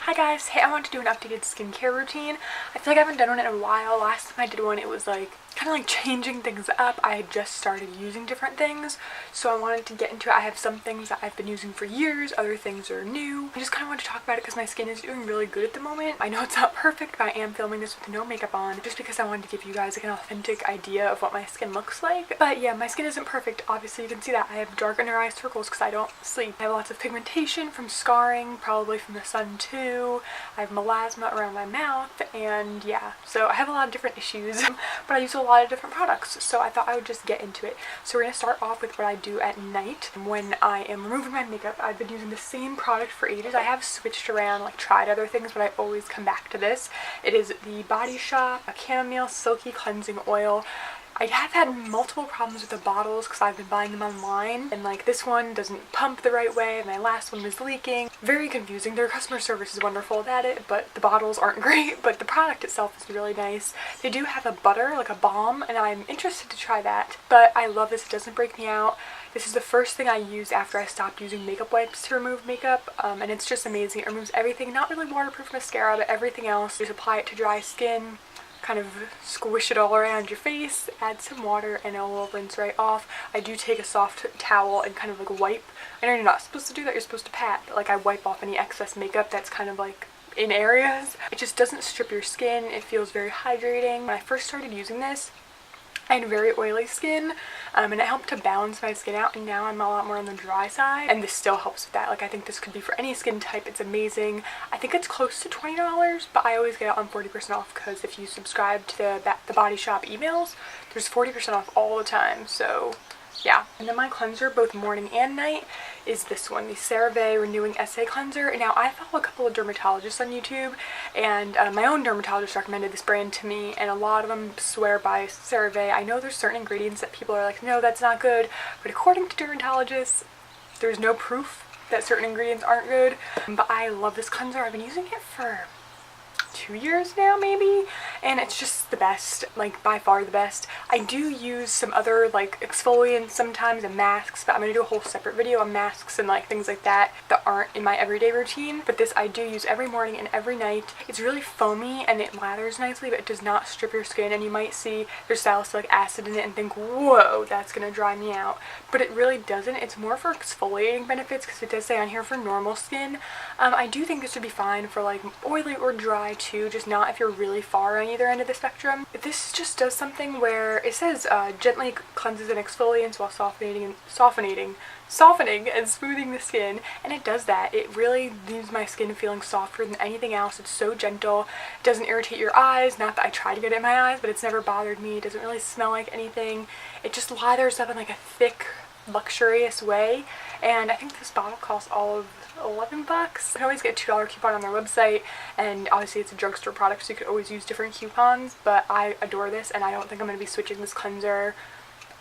Hi guys, hey, I wanted to do an updated skincare routine. I feel like I haven't done one in a while. Last time I did one, it was like kind of like changing things up. I had just started using different things, so I wanted to get into it. I have some things that I've been using for years, other things are new. I just kind of want to talk about it because my skin is doing really good at the moment. I know it's not perfect, but I am filming this with no makeup on just because I wanted to give you guys like an authentic idea of what my skin looks like. But yeah, my skin isn't perfect. Obviously you can see that I have dark under eye circles because I don't sleep. I have lots of pigmentation from scarring, probably from the sun too. I have melasma around my mouth, and yeah, so I have a lot of different issues, but I use a lot of different products, so I thought I would just get into it. So we're going to start off with what I do at night when I am removing my makeup. I've been using the same product for ages. I have switched around, like tried other things, but I always come back to this. It is the Body Shop a Chamomile Silky Cleansing Oil. I have had multiple problems with the bottles because I've been buying them online, and like this one doesn't pump the right way, and my last one was leaking. Very confusing. Their customer service is wonderful at it, but the bottles aren't great, but the product itself is really nice. They do have a butter, like a balm, and I'm interested to try that, but I love this. It doesn't break me out. This is the first thing I used after I stopped using makeup wipes to remove makeup, and it's just amazing. It removes everything, not really waterproof mascara, but everything else. Just apply it to dry skin, kind of squish it all around your face, add some water, and it will rinse right off. I do take a soft towel and kind of like wipe. I know you're not supposed to do that, you're supposed to pat, but like I wipe off any excess makeup that's kind of like in areas. It just doesn't strip your skin. It feels very hydrating. When I first started using this, I had very oily skin, and it helped to balance my skin out, and now I'm a lot more on the dry side, and this still helps with that. Like, I think this could be for any skin type. It's amazing. I think it's close to $20, but I always get it on 40% off because if you subscribe to the Body Shop emails, there's 40% off all the time, so yeah. And then my cleanser, both morning and night, is this one, the Serum Renewing Essay Cleanser. And now I follow a couple of dermatologists on YouTube, and my own dermatologist recommended this brand to me, and a lot of them swear by Serum. I know there's certain ingredients that people are like, no, that's not good, but according to dermatologists, there's no proof that certain ingredients aren't good. But I love this cleanser. I've been using it for 2 years now maybe, and it's just the best, like by far the best. I do use some other like exfoliants sometimes and masks, but I'm gonna do a whole separate video on masks and like things like that that aren't in my everyday routine. But this I do use every morning and every night. It's really foamy and it lathers nicely, but it does not strip your skin, and you might see there's salicylic acid in it and think, whoa, that's gonna dry me out, but it really doesn't. It's more for exfoliating benefits because it does say on here for normal skin. I do think this would be fine for like oily or dry too, just not if you're really far on either end of the spectrum. This just does something where it says gently cleanses and exfoliates while softening and smoothing the skin, and it does that. It really leaves my skin feeling softer than anything else. It's so gentle. It doesn't irritate your eyes. Not that I try to get it in my eyes, but it's never bothered me. It doesn't really smell like anything. It just lathers up in like a thick, luxurious way, and I think this bottle costs all of $11. You can always get a $2 coupon on their website, and obviously it's a drugstore product, so you could always use different coupons, but I adore this, and I don't think I'm going to be switching this cleanser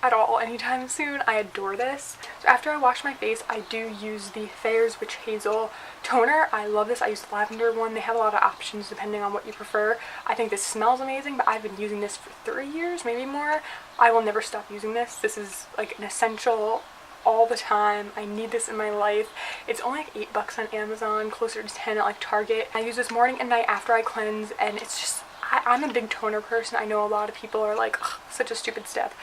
at all anytime soon. I adore this. So after I wash my face, I do use the Thayer's Witch Hazel toner. I love this. I use the lavender one. They have a lot of options depending on what you prefer. I think this smells amazing, but I've been using this for 3 years, maybe more. I will never stop using this. This is like an essential all the time. I need this in my life. It's only like $8 on Amazon, closer to 10 at like Target. I use this morning and night after I cleanse, and it's just, I'm a big toner person. I know a lot of people are like, ugh, such a stupid step.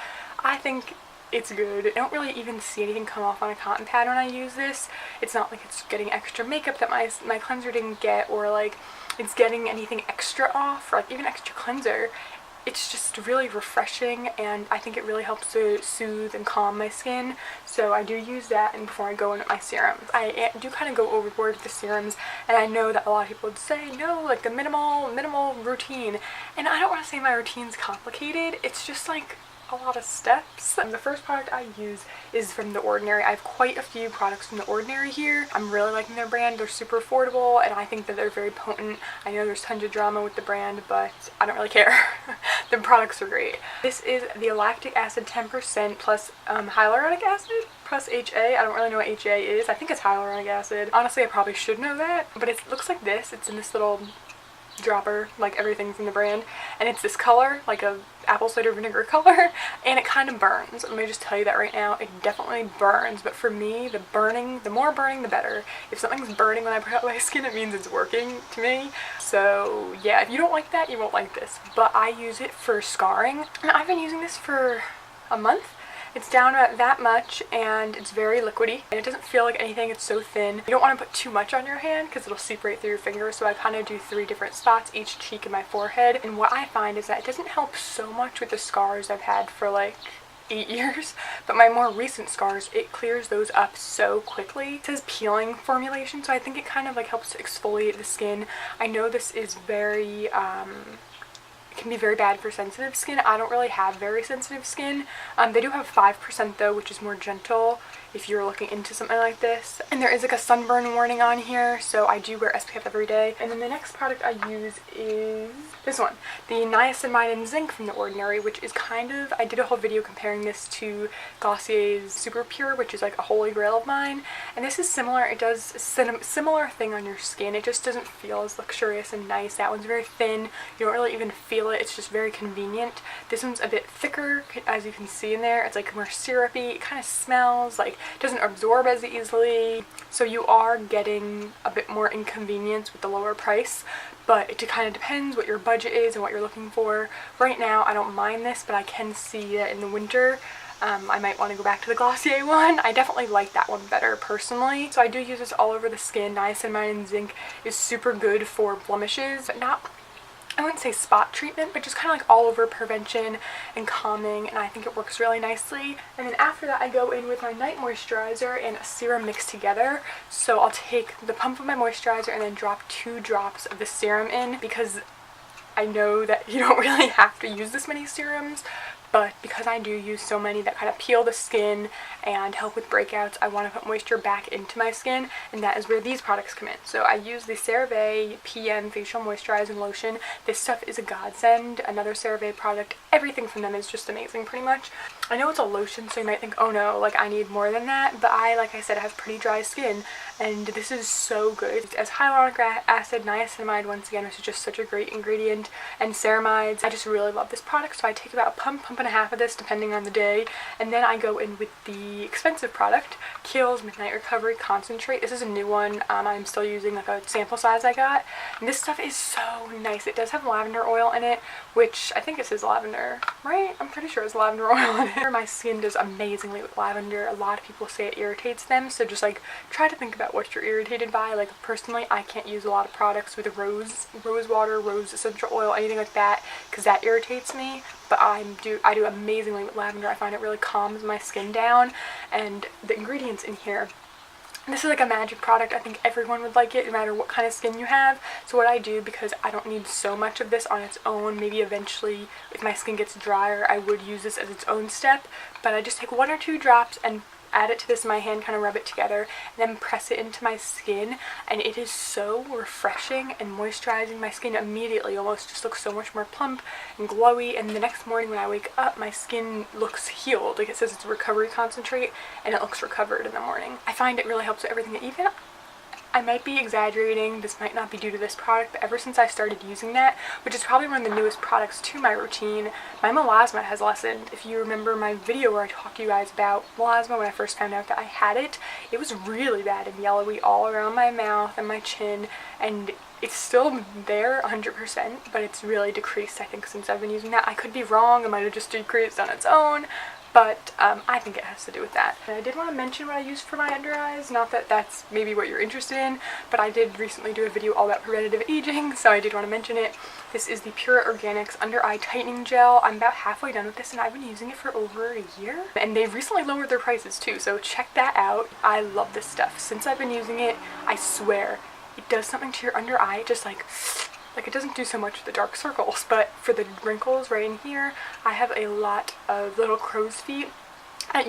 I think it's good. I don't really even see anything come off on a cotton pad when I use this. It's not like it's getting extra makeup that my cleanser didn't get, or like it's getting anything extra off, or like even extra cleanser. It's just really refreshing, and I think it really helps to soothe and calm my skin, so I do use that and before I go into my serums. I do kind of go overboard with the serums, and I know that a lot of people would say, no, like the minimal routine, and I don't want to say my routine's complicated. It's just like a lot of steps. The first product I use is from The Ordinary. I have quite a few products from The Ordinary here. I'm really liking their brand. They're super affordable, and I think that they're very potent. I know there's tons of drama with the brand, but I don't really care. The products are great. This is the lactic acid 10% plus hyaluronic acid plus HA. I don't really know what HA is. I think it's hyaluronic acid. Honestly, I probably should know that, but it looks like this. It's in this little dropper, like everything from the brand, and it's this color, like a apple cider vinegar color, and it kind of burns. Let me just tell you that right now. It definitely burns, but for me, the more burning, the better. If something's burning when I put it on my skin, it means it's working to me. So yeah, if you don't like that, you won't like this. But I use it for scarring, and I've been using this for a month. It's down about that much, and it's very liquidy, and it doesn't feel like anything. It's so thin. You don't want to put too much on your hand because it'll seep right through your fingers, so I kind of do 3 different spots, each cheek and my forehead. And what I find is that it doesn't help so much with the scars I've had for like 8 years, but my more recent scars, it clears those up so quickly. It says peeling formulation, so I think it kind of like helps to exfoliate the skin. I know this is very it can be very bad for sensitive skin. I don't really have very sensitive skin. They do have 5% though, which is more gentle if you're looking into something like this. And there is like a sunburn warning on here, so I do wear SPF every day. And then the next product I use is this one, the Niacinamide and Zinc from The Ordinary, which is kind of, I did a whole video comparing this to Glossier's Super Pure, which is like a holy grail of mine. And this is similar. It does a similar thing on your skin. It just doesn't feel as luxurious and nice. That one's very thin. You don't really even feel it. It's just very convenient. This one's a bit thicker, as you can see in there. It's like more syrupy. It kind of smells like, it doesn't absorb as easily. So you are getting a bit more inconvenience with the lower price, but it kind of depends what your budget is and what you're looking for. Right now, I don't mind this, but I can see that in the winter, I might want to go back to the Glossier one. I definitely like that one better personally. So I do use this all over the skin. Niacinamide and Zinc is super good for blemishes, but not, I wouldn't say spot treatment, but just kind of like all over prevention and calming, and I think it works really nicely. And then after that, I go in with my night moisturizer and a serum mixed together. So I'll take the pump of my moisturizer and then drop 2 drops of the serum in, because I know that you don't really have to use this many serums, but because I do use so many that kind of peel the skin and help with breakouts, I want to put moisture back into my skin, and that is where these products come in. So I use the CeraVe PM Facial Moisturizing Lotion. This stuff is a godsend. Another CeraVe product, everything from them is just amazing pretty much. I know it's a lotion, so you might think, oh no, like I need more than that, but like I said, I have pretty dry skin, and this is so good. It has hyaluronic acid, niacinamide once again, which is just such a great ingredient, and ceramides. I just really love this product, so I take about a pump and a half of this depending on the day, and then I go in with the expensive product, Kiehl's Midnight Recovery Concentrate. This is a new one. I'm still using like a sample size I got, and this stuff is so nice. It does have lavender oil in it, which I think it says lavender, right? I'm pretty sure it's lavender oil in it. My skin does amazingly with lavender. A lot of people say it irritates them, so just like try to think about what you're irritated by. Like personally, I can't use a lot of products with rose water, rose essential oil, anything like that, because that irritates me. But I do amazingly with lavender. I find it really calms my skin down, and the ingredients in here, this is like a magic product. I think everyone would like it no matter what kind of skin you have. So what I do, because I don't need so much of this on its own, maybe eventually if my skin gets drier I would use this as its own step, but I just take 1 or 2 drops and add it to this in my hand, kind of rub it together, and then press it into my skin, and it is so refreshing and moisturizing. My skin immediately almost just looks so much more plump and glowy, and the next morning when I wake up, my skin looks healed. Like it says it's a recovery concentrate, and it looks recovered in the morning. I find it really helps with everything. Even I might be exaggerating, this might not be due to this product, but ever since I started using that, which is probably one of the newest products to my routine, my melasma has lessened. If you remember my video where I talked to you guys about melasma when I first found out that I had it, it was really bad and yellowy all around my mouth and my chin, and it's still there 100%, but it's really decreased, I think, since I've been using that. I could be wrong, it might have just decreased on its own, but I think it has to do with that. And I did want to mention what I use for my under eyes, not that that's maybe what you're interested in, but I did recently do a video all about preventative aging, so I did want to mention it. This is the Pure Organics Under Eye Tightening Gel. I'm about halfway done with this, and I've been using it for over a year, and they've recently lowered their prices too, so check that out. I love this stuff. Since I've been using it, I swear, it does something to your under eye, just like it doesn't do so much with the dark circles, but for the wrinkles right in here, I have a lot of little crow's feet.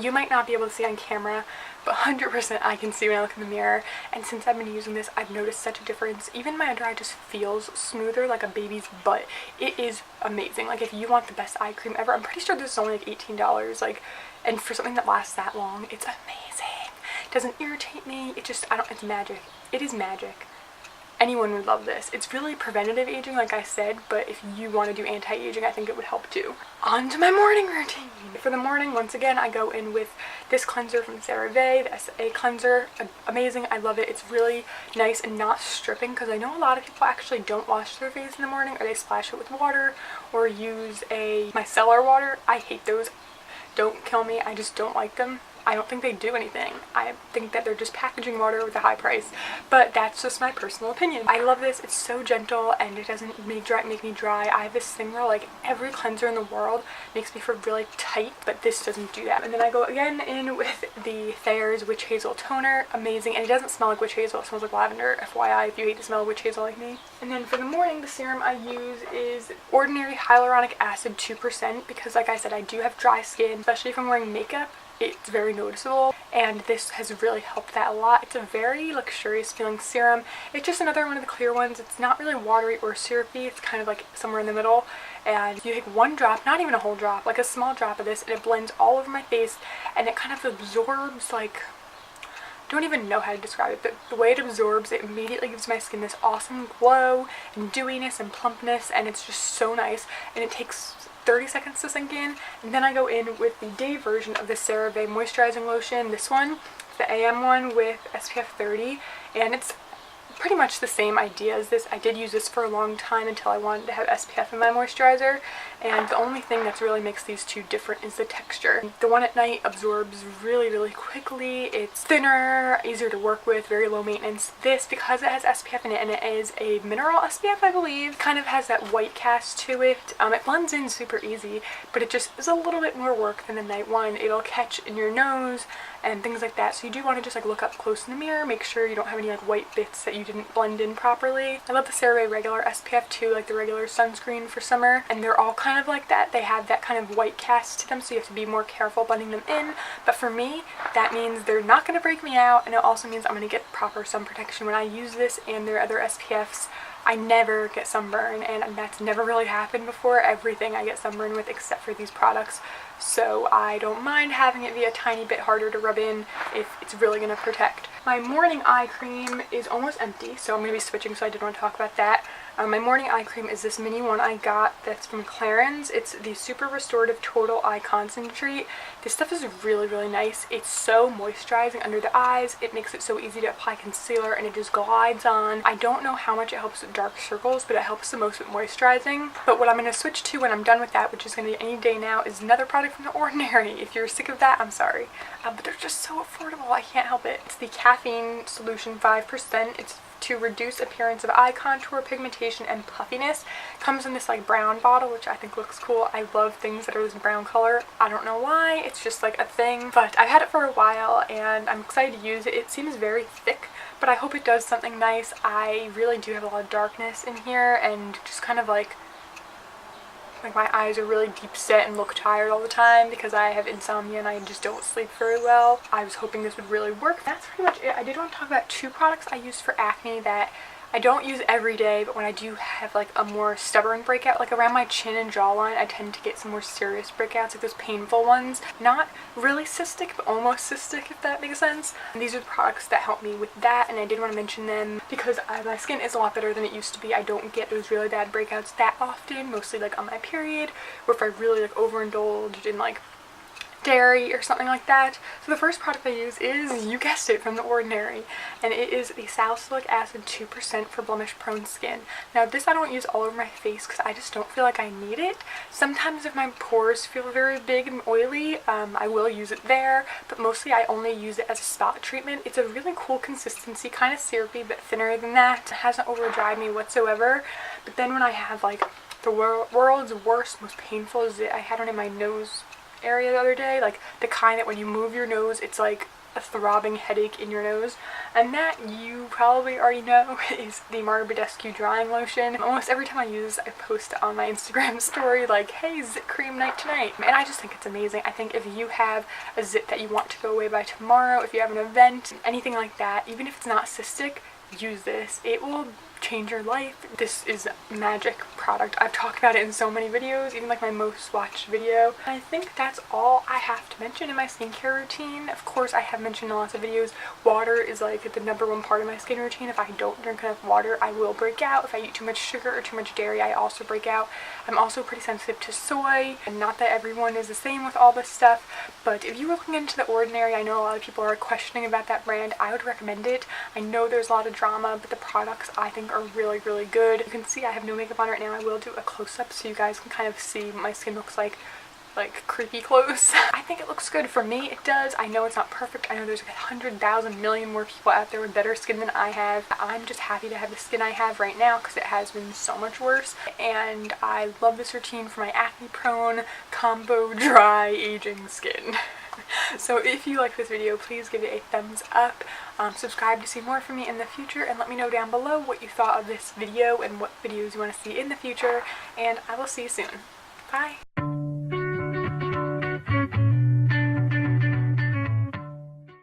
You might not be able to see on camera, but 100% I can see when I look in the mirror, and since I've been using this, I've noticed such a difference. Even my under eye just feels smoother, like a baby's butt. It is amazing. Like, if you want the best eye cream ever, I'm pretty sure this is only like $18, like, and for something that lasts that long, it's amazing. It doesn't irritate me, it's magic. It is magic. anyone would love this. It's really preventative aging, like I said, but if you want to do anti-aging, I think it would help too. On to my morning routine. For the morning, once again, I go in with this cleanser from Serum, the SA cleanser. Amazing, I love it. It's really nice and not stripping, because I know a lot of people actually don't wash their face in the morning, or they splash it with water, or use micellar water. I hate those. Don't kill me, I just don't like them. I don't think they do anything. I think that they're just packaging water with a high price, but that's just my personal opinion. I love this. It's so gentle and it doesn't make me dry. I have this thing where like every cleanser in the world makes me feel really tight, but this doesn't do that. And then I go again in with the Thayer's Witch Hazel Toner. Amazing, and it doesn't smell like witch hazel. It smells like lavender, FYI, if you hate the smell of witch hazel like me. And then for the morning, the serum I use is Ordinary Hyaluronic Acid 2%, because like I said, I do have dry skin, especially if I'm wearing makeup. It's very noticeable, and this has really helped that a lot. It's a very luxurious feeling serum. It's just another one of the clear ones. It's not really watery or syrupy. It's kind of like somewhere in the middle, and you take one drop, not even a whole drop, like a small drop of this, and it blends all over my face, and it kind of absorbs, like, don't even know how to describe it, but the way it absorbs, it immediately gives my skin this awesome glow and dewiness and plumpness, and it's just so nice. And it takes 30 seconds to sink in. And then I go in with the day version of the Serum moisturizing lotion, this one, the AM one with SPF 30, and it's pretty much the same idea as this. I did use this for a long time until I wanted to have SPF in my moisturizer, and the only thing that really makes these two different is the texture. The one at night absorbs really quickly. It's thinner, easier to work with, very low maintenance. This, because it has SPF in it, and it is a mineral SPF, I believe, kind of has that white cast to it. It blends in super easy, but it just is a little bit more work than the night one. It'll catch in your nose and things like that, so you do want to just like look up close in the mirror, make sure you don't have any like white bits that you didn't blend in properly. I love the Serum regular SPF too, like the regular sunscreen for summer, and they're all kind of like that. They have that kind of white cast to them, so you have to be more careful blending them in, but for me that means they're not going to break me out, and it also means I'm going to get proper sun protection. When I use this and their other SPFs, I never get sunburn, and that's never really happened before. Everything I get sunburn with except for these products, so I don't mind having it be a tiny bit harder to rub in if it's really going to protect. My morning eye cream is almost empty, so I'm going to be switching, so I did want to talk about that. My morning eye cream is this mini one I got that's from Clarins. It's the Super Restorative Total Eye Concentrate. This stuff is really nice. It's so moisturizing under the eyes. It makes it so easy to apply concealer, and it just glides on. I don't know how much it helps with dark circles, but it helps the most with moisturizing. But what I'm going to switch to when I'm done with that, which is going to be any day now, is another product from The Ordinary. If you're sick of that, I'm sorry. But they're just so affordable. I can't help it. It's the Caffeine Solution 5%. It's to reduce appearance of eye contour, pigmentation, and puffiness. Comes in this like brown bottle, which I think looks cool. I love things that are this brown color. I don't know why, it's just like a thing, but I've had it for a while and I'm excited to use it. It seems very thick, but I hope it does something nice. I really do have a lot of darkness in here, and just kind of like my eyes are really deep set and look tired all the time because I have insomnia and I just don't sleep very well. I was hoping this would really work. That's pretty much it. I did want to talk about two products I use for acne that I don't use every day, but when I do have like a more stubborn breakout, like around my chin and jawline, I tend to get some more serious breakouts, like those painful ones. Not really cystic, but almost cystic, if that makes sense. And these are the products that help me with that, and I did want to mention them because my skin is a lot better than it used to be. I don't get those really bad breakouts that often, mostly like on my period, or if I really like overindulged in like dairy or something like that. So the first product I use is, you guessed it, from The Ordinary, and it is the Salicylic Acid 2% for blemish prone skin. Now this I don't use all over my face because I just don't feel like I need it. Sometimes if my pores feel very big and oily, I will use it there, but mostly I only use it as a spot treatment. It's a really cool consistency, kind of syrupy but thinner than that. It hasn't over dried me whatsoever, but then when I have like the world's worst, most painful zit I had one in my nose area the other day, like the kind that when you move your nose it's like a throbbing headache in your nose, and that you probably already know is the Marbadescu drying lotion. Almost every time I use this I post it on my Instagram story like, hey, zit cream night tonight, and I just think it's amazing. I think if you have a zit that you want to go away by tomorrow, if you have an event, anything like that, even if it's not cystic, use this. It will change your life. This is magic product. I've talked about it in so many videos, even like my most watched video. I think that's all I have to mention in my skincare routine. Of course, I have mentioned in lots of videos, water is like the #1 part of my skin routine. If I don't drink enough water, I will break out. If I eat too much sugar or too much dairy, I also break out. I'm also pretty sensitive to soy, and not that everyone is the same with all this stuff, but if you were looking into The Ordinary, I know a lot of people are questioning about that brand. I would recommend it. I know there's a lot of drama, but the products I think are really, really good. You can see I have no makeup on right now. I will do a close-up so you guys can kind of see what my skin looks like creepy close. I think it looks good. For me, it does. I know it's not perfect. I know there's like 100,000 million more people out there with better skin than I have. I'm just happy to have the skin I have right now because it has been so much worse. And I love this routine for my acne-prone, combo, dry, aging skin. So if you like this video, please give it a thumbs up. Subscribe to see more from me in the future, and let me know down below what you thought of this video and what videos you want to see in the future. And I will see you soon. Bye!